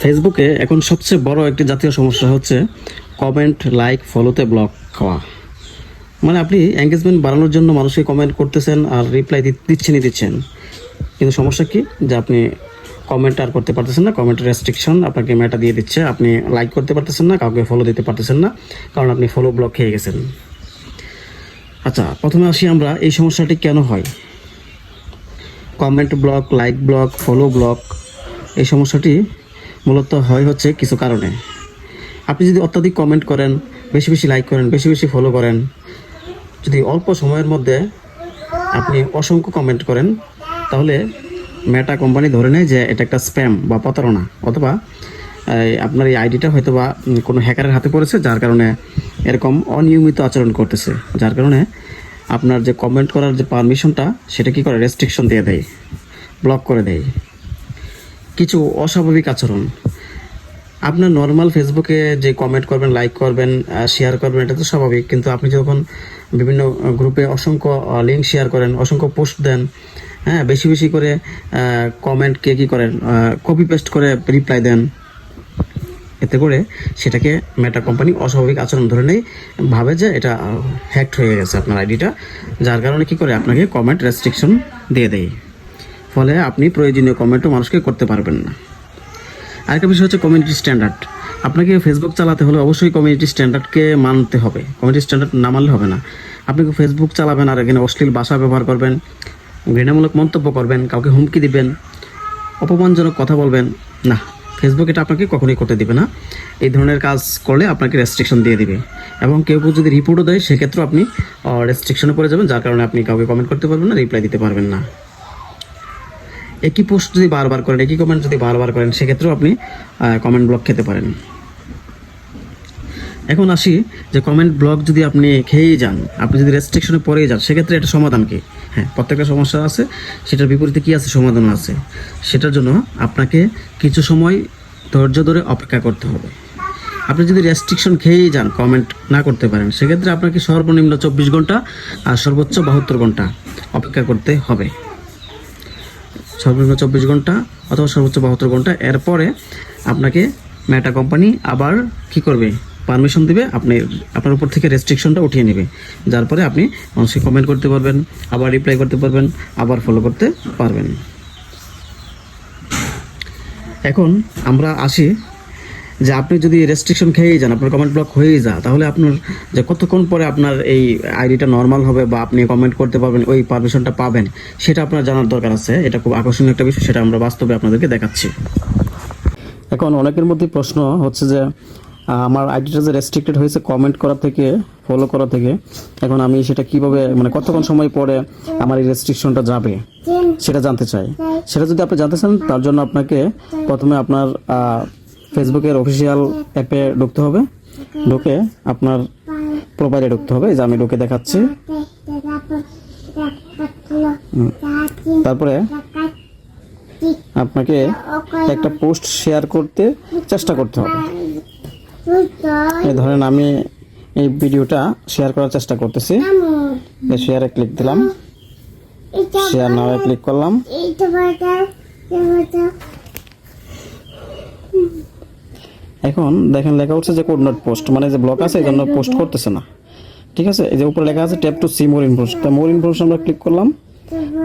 ফেসবুকে এখন সবচেয়ে বড় একটি জাতীয় সমস্যা হচ্ছে কমেন্ট, লাইক, ফলোতে ব্লক খাওয়া। মানে আপনি এঙ্গেজমেন্ট বাড়ানোর জন্য মানুষকে কমেন্ট করতেছেন আর রিপ্লাই দিচ্ছেন, কিন্তু সমস্যা কি যে আপনি কমেন্ট আর করতে পারতেছেন না। কমেন্টের রেস্ট্রিকশন আপনাকে মেটা দিয়ে দিচ্ছে। আপনি লাইক করতে পারতেছেন না, কাউকে ফলো দিতে পারতেছেন না, কারণ আপনি ফলো ব্লক খেয়ে গেছেন। আচ্ছা, প্রথমে আসি আমরা এই সমস্যাটি কেন হয়। Comment block, like block, follow block, এই সমস্যাটি মূলত হচ্ছে কিছু কারণে। আপনি যদি অত্যাধিক কমেন্ট করেন, বেশি বেশি লাইক করেন, বেশি বেশি ফলো করেন, যদি অল্প সময়ের মধ্যে আপনি অসংখ্য কমেন্ট করেন, তাহলে মেটা কোম্পানি ধরে নেয় যে এটা একটা স্প্যাম বা প্রতারণা, অথবা আপনার এই আইডিটা হয়তো বা কোনো হ্যাকারের হাতে পড়েছে, যার কারণে এরকম অনিয়মিত আচরণ করতেছে, যার কারণে আপনার যে কমেন্ট করার যে পারমিশনটা সেটা কী করে, রেস্ট্রিকশন দিয়ে দেয়, ব্লক করে দেয়। কিছু অস্বাভাবিক আচরণ, আপনার নর্মাল ফেসবুকে যে কমেন্ট করবেন, লাইক করবেন, শেয়ার করবেন, এটা তো স্বাভাবিক, কিন্তু আপনি যখন বিভিন্ন গ্রুপে অসংখ্য লিঙ্ক শেয়ার করেন, অসংখ্য পোস্ট দেন, হ্যাঁ, বেশি বেশি করে কমেন্টকে কী করেন, কপি পেস্ট করে রিপ্লাই দেন, এতে করে সেটাকে মেটা কোম্পানি অস্বাভাবিক আচরণ ধরে নেই, ভাবে যে এটা হ্যাকড হয়ে গেছে আপনার আইডিটা, যার কারণে কী করে আপনাকে কমেন্ট রেস্ট্রিকশন দিয়ে দেয়। ফলে আপনি প্রয়োজনীয় কমেন্টও মানুষকে করতে পারবেন না। আরেকটা বিষয় হচ্ছে কমিউনিটি স্ট্যান্ডার্ড। আপনাকে ফেসবুক চালাতে হলে অবশ্যই কমিউনিটি স্ট্যান্ডার্ডকে মানতে হবে। কমিউনিটি স্ট্যান্ডার্ড না মানলে হবে না। আপনি ফেসবুক চালাবেন আর এখানে অশ্লীল ভাষা ব্যবহার করবেন, ঘৃণামূলক মন্তব্য করবেন, কাউকে হুমকি দিবেন, অপমানজনক কথা বলবেন, না, ফেসবুক এটা আপনাকে কখনোই করতে দিবে না। এই ধরনের কাজ করলে আপনাকে রেস্ট্রিকশন দিয়ে দিবে, এবং কেউ যদি রিপোর্টও দেয় সেক্ষেত্রেও আপনি রেস্ট্রিকশনে পড়ে যাবেন, যার কারণে আপনি কাউকে কমেন্ট করতে পারবেন না, রিপ্লাই দিতে পারবেন না। একই পোস্ট যদি বারবার করেন, একই কমেন্ট যদি বারবার করেন, সেক্ষেত্রেও আপনি কমেন্ট ব্লক খেতে পারেন। এখন আসি যে কমেন্ট ব্লক যদি আপনি খেয়েই যান, আপনি যদি রেস্ট্রিকশনে পড়েই যান, সেক্ষেত্রে এটা সমাধান কি? হ্যাঁ, প্রত্যেকটা সমস্যা আছে, সেটার বিপরীতে কী আছে, সমাধানও আছে। সেটার জন্য আপনাকে কিছু সময় ধৈর্য ধরে অপেক্ষা করতে হবে। আপনি যদি রেস্ট্রিকশন খেয়েই যান, কমেন্ট না করতে পারেন, সেক্ষেত্রে আপনাকে সর্বনিম্ন 24 ঘন্টা আর সর্বোচ্চ 72 ঘন্টা অপেক্ষা করতে হবে। সর্বনিম্ন 24 ঘন্টা অথবা সর্বোচ্চ 72 ঘন্টা। এরপরে আপনাকে মেটা কোম্পানি আবার কী করবে, পারমিশন দিবে, আপনার উপর থেকে রেস্ট্রিকশনটা উঠিয়ে নেবে, যার পরে আপনি মানুষকে কমেন্ট করতে পারবেন, আবার রিপ্লাই করতে পারবেন, আবার ফলো করতে পারবেন। এখন আমরা আসি যে আপনি যদি রেস্ট্রিকশন খেয়েই যান, আপনার কমেন্ট ব্লক হয়েই যায়, তাহলে আপনার যে কতক্ষণ পরে আপনার এই আইডিটা নর্মাল হবে বা আপনি কমেন্ট করতে পারবেন, ওই পারমিশনটা পাবেন, সেটা আপনার জানার দরকার আছে। এটা খুব আকর্ষণীয় একটা বিষয়, সেটা আমরা বাস্তবে আপনাদেরকে দেখাচ্ছি। এখন অনেকের মধ্যে প্রশ্ন হচ্ছে যে আমার আইডিটা যে রেস্ট্রিক্টেড হয়েছে কমেন্ট করা থেকে, ফলো করা থেকে, এখন আমি সেটা কিভাবে, মানে কতক্ষণ সময় পরে আমার এই রেস্ট্রিকশনটা যাবে, সেটা জানতে চাই। সেটা যদি আপনি জানতে চান, তার জন্য আপনাকে প্রথমে আপনার ফেসবুকের অফিসিয়াল অ্যাপে ঢুকতে হবে, ঢুকে আপনার প্রোফাইলে ঢুকতে হবে, যে আমি ঢুকে দেখাচ্ছি। তারপরে আপনাকে একটা পোস্ট শেয়ার করতে চেষ্টা করতে হবে। এই ধরেন আমি এই ভিডিওটা শেয়ার করার চেষ্টা করতেছি, শেয়ারে ক্লিক দিলাম, শেয়ার নাও ক্লিক করলাম। এখন দেখেন লেখা উঠছে যে কোড নট পোস্ট, মানে যে ব্লক আছে এই জন্য পোস্ট করতেছে না। ঠিক আছে, এই যে উপরে লেখা আছে tap two see more information, তা মোর ইনফরমেশন আমরা ক্লিক করলাম।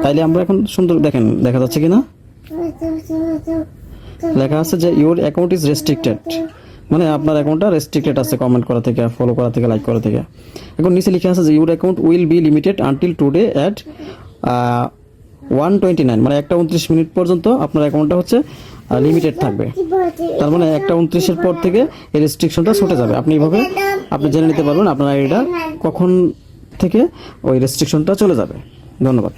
তাইলে আমরা এখন সুন্দর দেখেন দেখা যাচ্ছে কিনা, লেখা আছে যে ইউর অ্যাকাউন্ট ইজ রেস্ট্রিক্টেড, মানে আপনার অ্যাকাউন্টটা রেস্ট্রিক্টেড আছে কমেন্ট করা থেকে, ফলো করা থেকে, লাইক করা থেকে। এখন নিচে লেখা আছে যে your account will be limited until today at 1:29, মানে 1:29 মিনিট পর্যন্ত আপনার অ্যাকাউন্টটা হচ্ছে লিমিটেড থাকবে। তার মানে 1:29-এর পর থেকে এই রেস্ট্রিকশনটা ছুটে যাবে। আপনি এইভাবে আপনি জেনে নিতে পারবেন আপনার আইডিটা কখন থেকে ওই রেস্ট্রিকশনটা চলে যাবে। ধন্যবাদ।